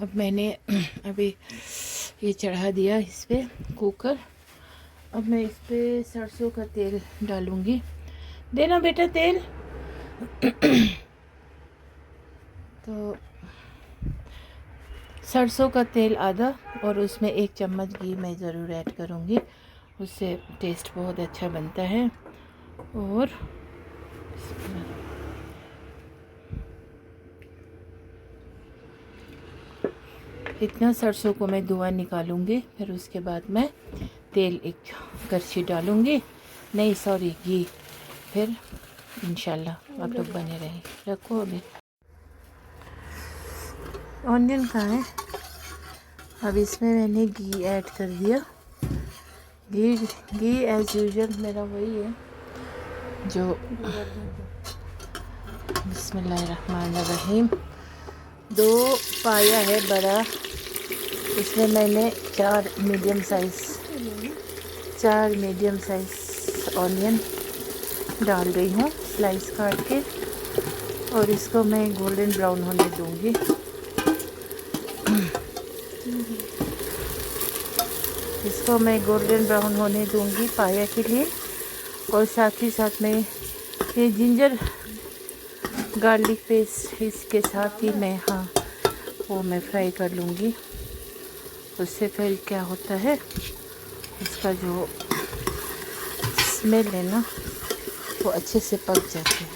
अब मैंने अभी ये चढ़ा दिया इस पे कुकर। अब मैं इस पे सरसों का तेल डालूँगी। देना बेटा तेल। तो सरसों का तेल आधा और उसमें 1 चम्मच घी मैं ज़रूर ऐड करूँगी, उससे टेस्ट बहुत अच्छा बनता है। और इतना सरसों को मैं धुआं निकालूंगी, फिर उसके बाद मैं तेल 1 कड़छी डालूंगी, नहीं सॉरी घी। फिर इंशाल्लाह आप लोग बने रहें। रखो अभी। ऑनियन कहाँ है? अब इसमें मैंने घी ऐड कर दिया। घी एज यूजुअल मेरा वही है जो बिस्मिल्लाहिर्रहमानिर्रहीम 2 पाया है बड़ा। इसमें मैंने 4 मीडियम साइज़ ऑनियन डाल रही हूँ स्लाइस काट के, और इसको मैं गोल्डन ब्राउन होने दूँगी। इसको मैं गोल्डन ब्राउन होने दूँगी पाया के लिए, और साथ ही साथ में ये जिंजर गार्लिक पेस्ट इसके साथ ही मैं वो मैं फ्राई कर लूँगी। उससे फिर क्या होता है, इसका जो स्मेल है ना वो अच्छे से पक जाते हैं।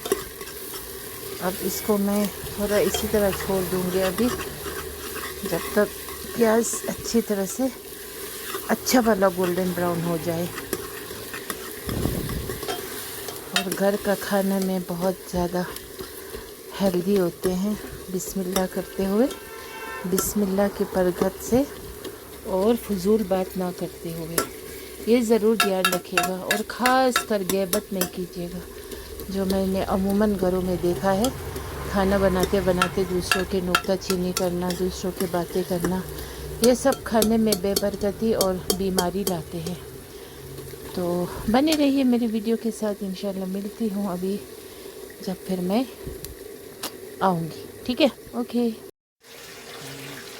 अब इसको मैं थोड़ा इसी तरह छोड़ दूँगी अभी, जब तक प्याज अच्छी तरह से अच्छा वाला गोल्डन ब्राउन हो जाए। और घर का खाना में बहुत ज़्यादा हेल्दी होते हैं, बिस्मिल्लाह करते हुए, बिस्मिल्लाह की बरकत से, और फजूल बात ना करते हुए। ये ज़रूर ध्यान रखिएगा, और ख़ास कर गैबत नहीं कीजिएगा, जो मैंने अमूमन घरों में देखा है। खाना बनाते बनाते दूसरों के नुक्ताचीनी करना, दूसरों की बातें करना, ये सब खाने में बेबरकती और बीमारी लाते हैं। तो बने रहिए मेरी वीडियो के साथ। इंशाल्लाह मिलती हूँ अभी जब फिर मैं आऊँगी, ठीक है? ओके।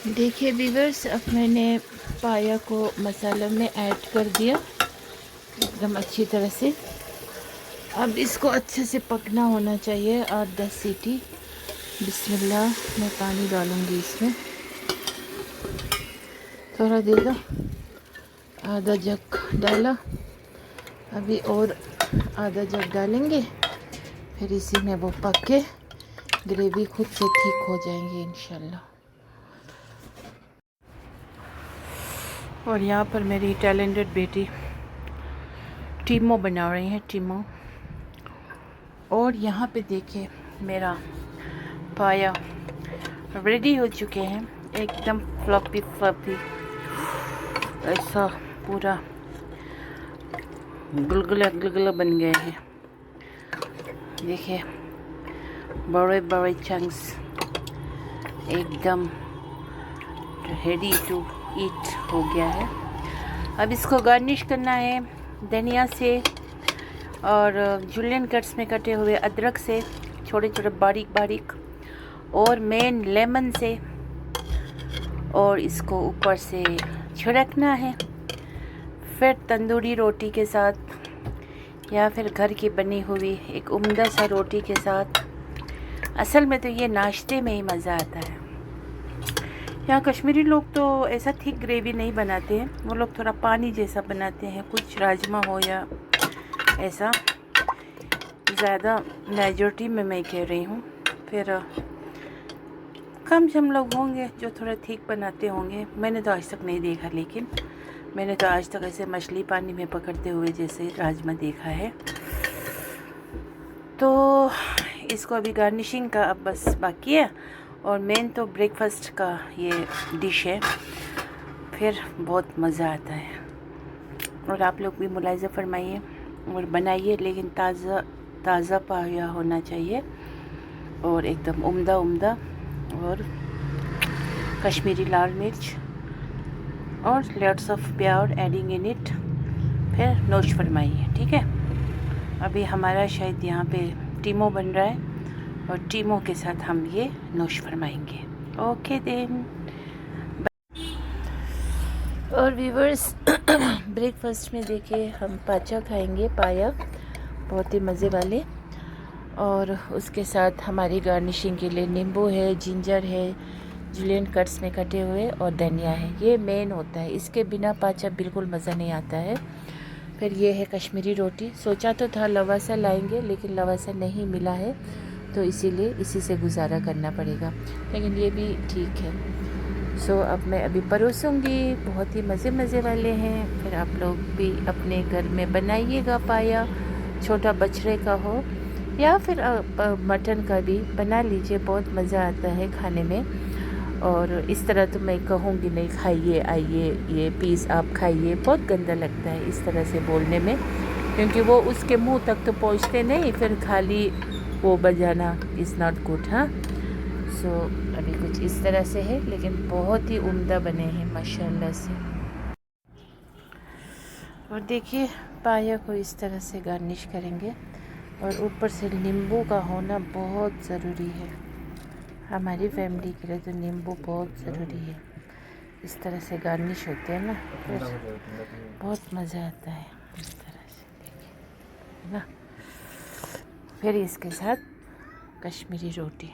देखिए व्यूअर्स, अब मैंने पाया को मसाला में ऐड कर दिया एकदम अच्छी तरह से। अब इसको अच्छे से पकना होना चाहिए 8-10 सीटी। बिस्मिल्लाह, मैं पानी डालूँगी इसमें, थोड़ा देगा, आधा जग डाला, अभी और आधा जग डालेंगे, फिर इसी में वो पक के ग्रेवी खुद से ठीक हो जाएंगे इंशाल्लाह। और यहाँ पर मेरी टैलेंटेड बेटी टीमो बना रही है, टीमो। और यहाँ पे देखिए मेरा पाया रेडी हो चुके हैं, एकदम फ्लफी ऐसा पूरा गुलगुला बन गए हैं। देखिए बड़े बड़े चंक्स एकदम रेडी टू ईट हो गया है। अब इसको गार्निश करना है धनिया से और जुलियन कट्स में कटे हुए अदरक से, छोटे छोटे बारीक, और मेन लेमन से, और इसको ऊपर से छिड़कना है। फिर तंदूरी रोटी के साथ या फिर घर की बनी हुई एक उम्दा सा रोटी के साथ। असल में तो ये नाश्ते में ही मज़ा आता है। यहाँ कश्मीरी लोग तो ऐसा थिक ग्रेवी नहीं बनाते हैं, वो लोग थोड़ा पानी जैसा बनाते हैं, कुछ राजमा हो या ऐसा। ज़्यादा मेजॉरिटी में मैं कह रही हूँ, फिर कम लोग होंगे जो थोड़ा ठीक बनाते होंगे। मैंने तो आज तक नहीं देखा, लेकिन मैंने तो आज तक ऐसे मछली पानी में पकड़ते हुए जैसे राजमा देखा है। तो इसको अभी गार्निशिंग का अब बस बाकी है, और मेन तो ब्रेकफास्ट का ये डिश है, फिर बहुत मज़ा आता है। और आप लोग भी मुलाहिज़ा फरमाइए और बनाइए, लेकिन ताज़ा पाया होना चाहिए, और एकदम उम्दा और कश्मीरी लाल मिर्च और लॉट्स ऑफ प्याज एडिंग इन इट। फिर नोश फरमाइए, ठीक है? अभी हमारा शायद यहाँ पे टीमो बन रहा है, और टीमो के साथ हम ये नोश फरमाएंगे। ओके देन, और व्यूवर्स ब्रेकफास्ट में देखिए हम पाचा खाएंगे, पाया, बहुत ही मज़े वाले। और उसके साथ हमारी गार्निशिंग के लिए नींबू है, जिंजर है, जुलियन कट्स में कटे हुए, और धनिया है। ये मेन होता है, इसके बिना पाचा बिल्कुल मज़ा नहीं आता है। फिर ये है कश्मीरी रोटी। सोचा तो था लवासा लाएंगे, लेकिन लवासा नहीं मिला है, तो इसीलिए इसी से गुजारा करना पड़ेगा, लेकिन ये भी ठीक है। सो अब मैं अभी परोसूँगी, बहुत ही मज़े वाले हैं। फिर आप लोग भी अपने घर में बनाइएगा पाया, छोटा बछड़े का हो या फिर मटन का भी बना लीजिए, बहुत मज़ा आता है खाने में। और इस तरह तो मैं कहूँगी नहीं, खाइए आइए ये पीस आप खाइए, बहुत गंदा लगता है इस तरह से बोलने में, क्योंकि वो उसके मुंह तक तो पहुँचते नहीं, फिर खाली वो बजाना इज़ नॉट गुड। हाँ, सो अभी कुछ इस तरह से है, लेकिन बहुत ही उम्दा बने हैं माशाल्लाह से। और देखिए पाया को इस तरह से गार्निश करेंगे, और ऊपर से नींबू का होना बहुत ज़रूरी है। हमारी फैमिली के लिए तो नींबू बहुत ज़रूरी है। इस तरह से गार्निश होते हैं ना, फिर बहुत मज़ा आता है इस तरह से, देखिए ना। फिर इसके साथ कश्मीरी रोटी,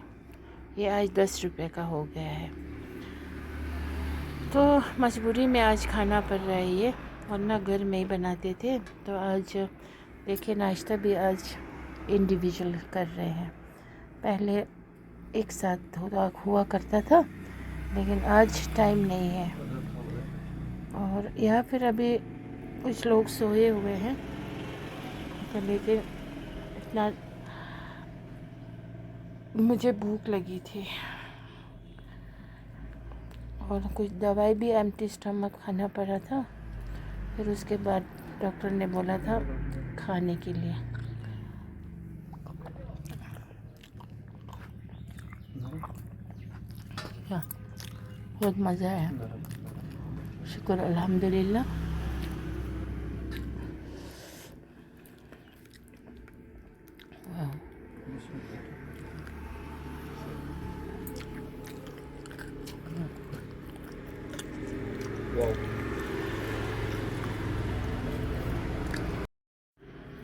ये आज 10 रुपये का हो गया है, तो मजबूरी में आज खाना पड़ रहा है ये, वरना घर में ही बनाते थे। तो आज देखिए नाश्ता भी आज इंडिविजुअल कर रहे हैं, पहले एक साथ हुआ करता था, लेकिन आज टाइम नहीं है। और या फिर अभी कुछ लोग सोए हुए हैं, तो लेकिन इतना मुझे भूख लगी थी, और कुछ दवाई भी एम्प्टी स्टमक खाना पड़ा था। फिर उसके बाद डॉक्टर ने बोला था खाने के लिए। क्या बहुत मज़ा है, शुक्र अल्हम्दुलिल्लाह।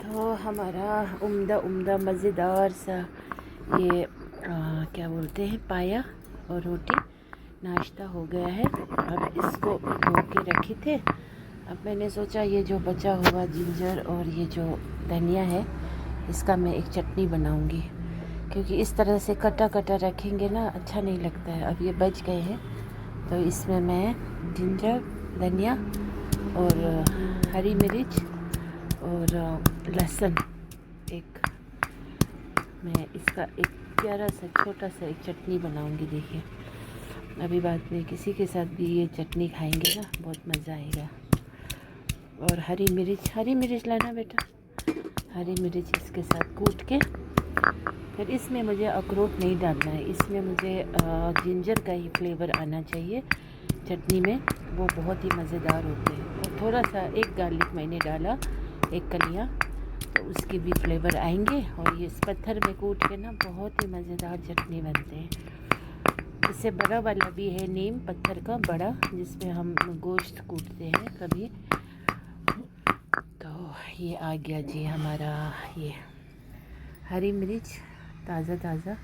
तो हमारा उम्दा मज़ेदार सा ये क्या बोलते हैं, पाया और रोटी नाश्ता हो गया है। अब इसको धो के रखे थे, अब मैंने सोचा ये जो बचा हुआ जिंजर और ये जो धनिया है, इसका मैं एक चटनी बनाऊंगी, क्योंकि इस तरह से कटा कटा रखेंगे ना अच्छा नहीं लगता है। अब ये बच गए हैं, तो इसमें मैं जिंजर, धनिया और हरी मिर्च और लहसुन, एक मैं इसका एक प्यारा सा छोटा सा एक चटनी बनाऊंगी। देखिए अभी बाद में किसी के साथ भी ये चटनी खाएंगे ना, बहुत मज़ा आएगा। और हरी मिर्च लाना बेटा, हरी मिर्च इसके साथ कूट के। फिर इसमें मुझे अखरोट नहीं डालना है, इसमें मुझे जिंजर का ही फ्लेवर आना चाहिए चटनी में, वो बहुत ही मज़ेदार होते हैं। और थोड़ा सा एक गार्लिक मैंने डाला, एक कलियाँ, तो उसके भी फ्लेवर आएंगे। और ये इस पत्थर में कूट के ना बहुत ही मज़ेदार चटनी बनते हैं। इससे बड़ा वाला भी है नीम पत्थर का बड़ा, जिसमें हम गोश्त कूटते हैं कभी। तो ये आ गया जी हमारा ये हरी मिर्च ताज़ा,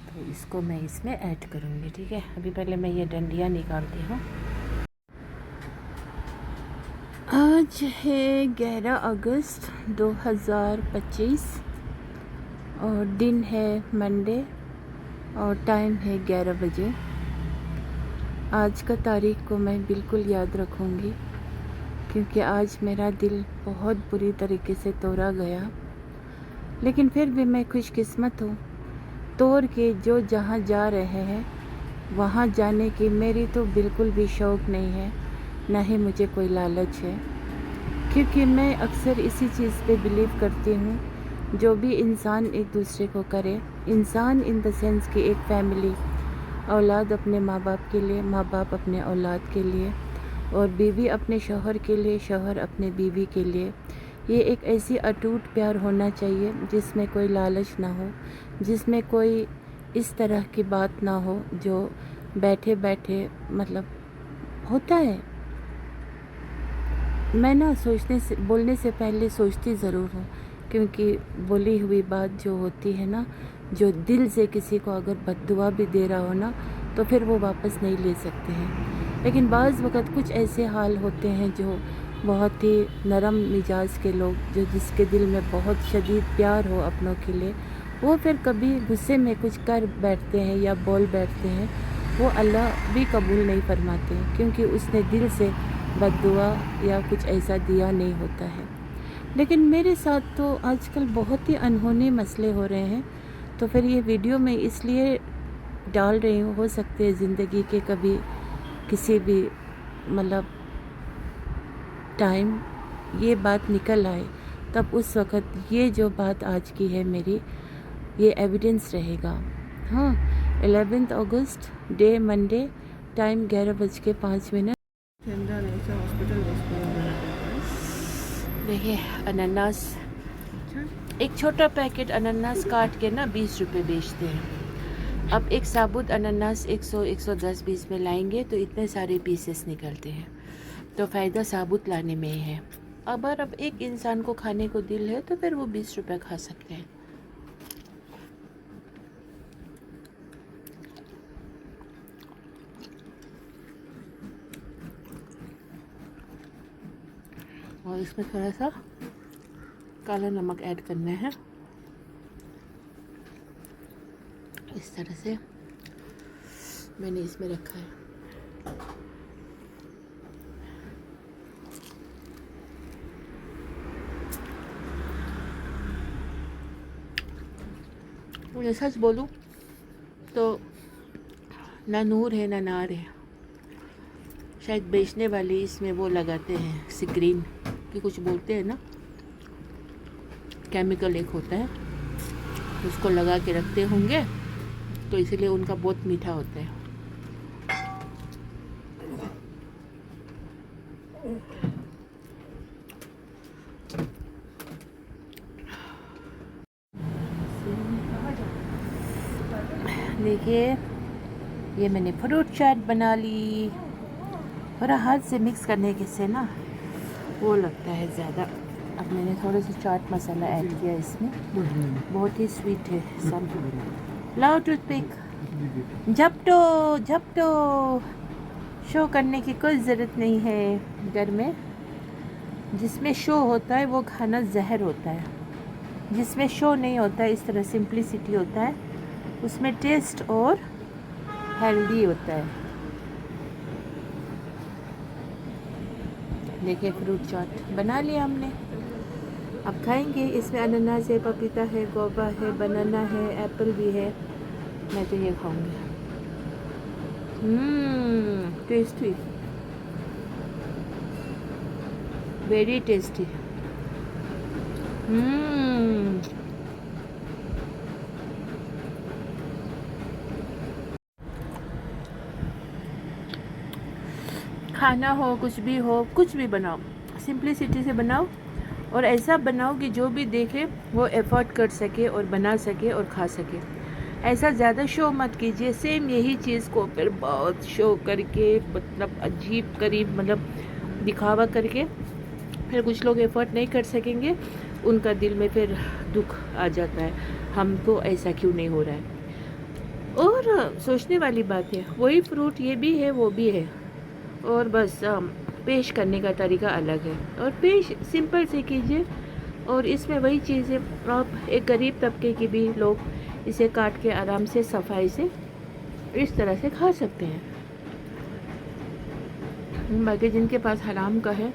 तो इसको मैं इसमें ऐड करूँगी। ठीक है, अभी पहले मैं ये डंडियाँ निकालती हूँ। आज है 11 अगस्त 2025 और दिन है मंडे और टाइम है 11 बजे। आज का तारीख को मैं बिल्कुल याद रखूँगी, क्योंकि आज मेरा दिल बहुत बुरी तरीके से तोड़ा गया, लेकिन फिर भी मैं खुशकिस्मत हूँ। तोड़ के जो जहाँ जा रहे हैं वहाँ जाने की मेरी तो बिल्कुल भी शौक़ नहीं है, ना ही मुझे कोई लालच है, क्योंकि मैं अक्सर इसी चीज़ पे बिलीव करती हूँ, जो भी इंसान एक दूसरे को करे, इंसान इन द सेंस कि एक फैमिली, औलाद अपने माँ बाप के लिए, माँ बाप अपने औलाद के लिए, और बीवी अपने शौहर के लिए, शौहर अपने बीवी के लिए। ये एक ऐसी अटूट प्यार होना चाहिए जिसमें कोई लालच ना हो, जिसमें कोई इस तरह की बात ना हो जो बैठे बैठे मतलब होता है मैं ना बोलने से पहले सोचती ज़रूर हूँ, क्योंकि बोली हुई बात जो होती है ना, जो दिल से किसी को अगर बद्दुआ भी दे रहा हो ना, तो फिर वो वापस नहीं ले सकते हैं। लेकिन बाज़ वक़्त कुछ ऐसे हाल होते हैं जो बहुत ही नरम मिजाज के लोग, जो जिसके दिल में बहुत शदीद प्यार हो अपनों के लिए, वो फिर कभी गुस्से में कुछ कर बैठते हैं या बोल बैठते हैं, वो अल्लाह भी कबूल नहीं फरमाते हैं, क्योंकि उसने दिल से बद्दुआ या कुछ ऐसा दिया नहीं होता है। लेकिन मेरे साथ तो आजकल बहुत ही अनहोनी मसले हो रहे हैं, तो फिर ये वीडियो मैं इसलिए डाल रही हूँ। हो सकते हैं ज़िंदगी के कभी किसी भी मतलब टाइम ये बात निकल आए, तब उस वक़्त ये जो बात आज की है मेरी, ये एविडेंस रहेगा। हाँ, 11 अगस्त, डे मंडे, टाइम 11:05। देखिए अनानास, एक छोटा पैकेट अनानास काट के ना 20 रुपये बेचते हैं। अब एक साबुत अनानास 100, 110, 20 में लाएंगे तो इतने सारे पीसेस निकलते हैं। तो फ़ायदा साबुत लाने में ही है। अगर अब एक इंसान को खाने को दिल है तो फिर वो 20 रुपये खा सकते हैं। और इसमें थोड़ा सा काला नमक ऐड करना है। इस तरह से मैंने इसमें रखा है। मुझे सच बोलूं तो ना नूर है ना नार है। शायद बेचने वाले इसमें वो लगाते हैं स्क्रीन कि कुछ बोलते हैं ना, केमिकल एक होता है, उसको लगा के रखते होंगे, तो इसलिए उनका बहुत मीठा होता है। देखिए ये मैंने फ्रूट चाट बना ली। थोड़ा हाथ से मिक्स करने के से ना वो लगता है ज़्यादा। अब मैंने थोड़ा सा चाट मसाला ऐड किया इसमें, बहुत ही स्वीट है सब। लाओ टूथपिक, झपटो शो करने की कोई ज़रूरत नहीं है। घर में जिसमें शो होता है वो खाना जहर होता है, जिसमें शो नहीं होता है, इस तरह सिंप्लिसिटी होता है, उसमें टेस्ट और हेल्दी होता है। देखिए फ्रूट चाट बना लिया हमने, अब खाएंगे। इसमें अनानास है, पपीता है, गोवा है, बनाना है, एप्पल भी है। मैं तो ये खाऊंगी। Tasty, very tasty. खाना हो, कुछ भी हो, कुछ भी बनाओ, सिंप्लिसिटी से बनाओ और ऐसा बनाओ कि जो भी देखे वो एफर्ट कर सके और बना सके और खा सके। ऐसा ज़्यादा शो मत कीजिए, सेम यही चीज़ को फिर बहुत शो करके, मतलब अजीब करीब, मतलब दिखावा करके फिर कुछ लोग एफर्ट नहीं कर सकेंगे, उनका दिल में फिर दुख आ जाता है, हमको ऐसा क्यों नहीं हो रहा है। और सोचने वाली बात है, वही फ्रूट ये भी है वो भी है, और बस पेश करने का तरीका अलग है। और पेश सिंपल से कीजिए, और इसमें वही चीज़ है, आप एक गरीब तबके की भी लोग इसे काट के आराम से सफाई से इस तरह से खा सकते हैं। बाकी जिनके पास हराम का है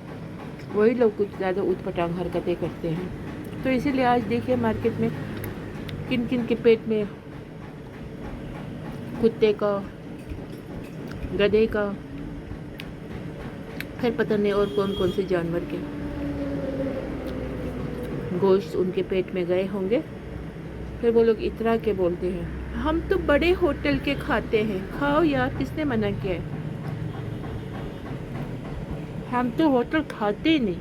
वही लोग कुछ ज़्यादा ऊटपटांग हरकतें करते हैं। तो इसीलिए आज देखिए मार्केट में किन किन के पेट में कुत्ते का, गधे का, फिर पता नहीं और कौन कौन से जानवर के गोश्त उनके पेट में गए होंगे। फिर वो लोग इतरा के बोलते हैं हम तो बड़े होटल के खाते हैं। खाओ यार, किसने मना किया है? हम तो होटल खाते ही नहीं,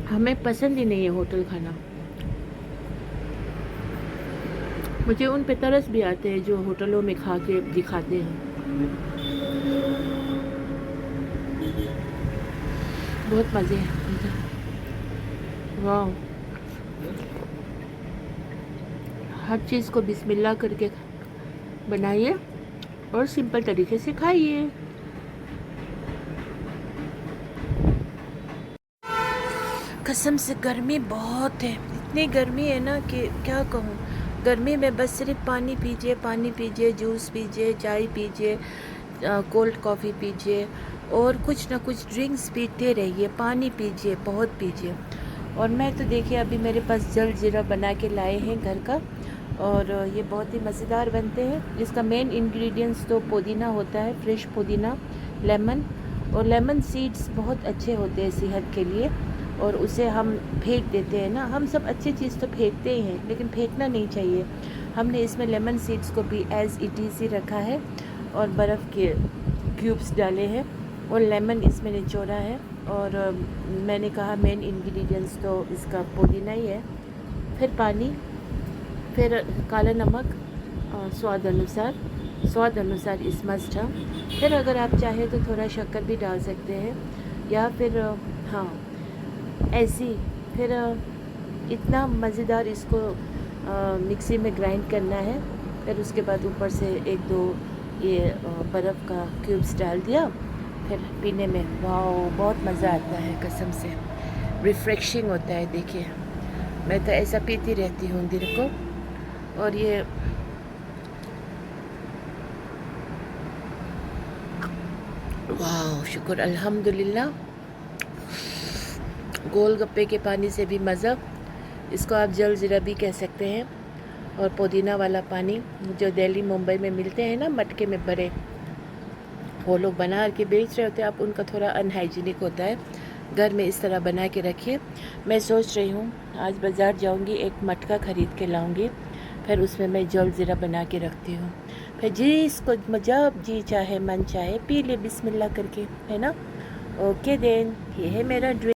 हमें पसंद ही नहीं है होटल खाना। मुझे उन पे तरस भी आते हैं जो होटलों में खा के दिखाते हैं। बहुत मज़े हैं। वाह, हर चीज़ को बिस्मिल्लाह करके बनाइए और सिंपल तरीके से खाइए। कसम से गर्मी बहुत है, इतनी गर्मी है ना कि क्या कहूँ। गर्मी में बस सिर्फ पानी पीजिए, पानी पीजिए, जूस पीजिए, चाय पीजिए, कोल्ड कॉफ़ी पीजिए और कुछ ना कुछ ड्रिंक्स पीते रहिए, पानी पीजिए, बहुत पीजिए। और मैं तो देखिए अभी मेरे पास जल जीरा बना के लाए हैं घर का, और ये बहुत ही मज़ेदार बनते हैं। इसका मेन इंग्रेडिएंट्स तो पुदीना होता है, फ्रेश पुदीना, लेमन, और लेमन सीड्स बहुत अच्छे होते हैं सेहत के लिए। और उसे हम फेंक देते हैं ना, हम सब अच्छी चीज़ तो फेंकते ही हैं, लेकिन फेंकना नहीं चाहिए। हमने इसमें लेमन सीड्स को भी एज़ इट इज़ ही रखा है और बर्फ़ के क्यूब्स डाले हैं और लेमन इसमें निचोड़ा है। और मैंने कहा मेन इंग्रेडिएंट्स तो इसका पुदीना ही है, फिर पानी, फिर काला नमक, स्वाद अनुसार इस मस्ट है। फिर अगर आप चाहें तो थोड़ा शक्कर भी डाल सकते हैं, या फिर हाँ ऐसी। फिर इतना मज़ेदार इसको मिक्सी में ग्राइंड करना है। फिर उसके बाद ऊपर से एक दो ये बर्फ़ का क्यूब्स डाल दिया, फिर पीने में वाह बहुत मज़ा आता है, कसम से रिफ्रेशिंग होता है। देखिए मैं तो ऐसा पीती रहती हूँ दिन को। और ये वाह, शुक्र अल्हम्दुलिल्लाह। गोलगप्पे के पानी से भी मज़ा, इसको आप जल ज़ीरा भी कह सकते हैं। और पुदीना वाला पानी जो दिल्ली मुंबई में मिलते हैं ना मटके में भरे, वो लोग बना के बेच रहे होते हैं, आप उनका थोड़ा अनहाइजीनिक होता है। घर में इस तरह बना के रखिए। मैं सोच रही हूँ आज बाज़ार जाऊँगी, एक मटका ख़रीद के लाऊँगी, फिर उसमें मैं जल ज़ीरा बना के रखती हूँ। फिर जिसको जब जी चाहे मन चाहे पी ले बिस्मिल्लाह करके, है ना। ओके देन, ये है मेरा ड्रिंक।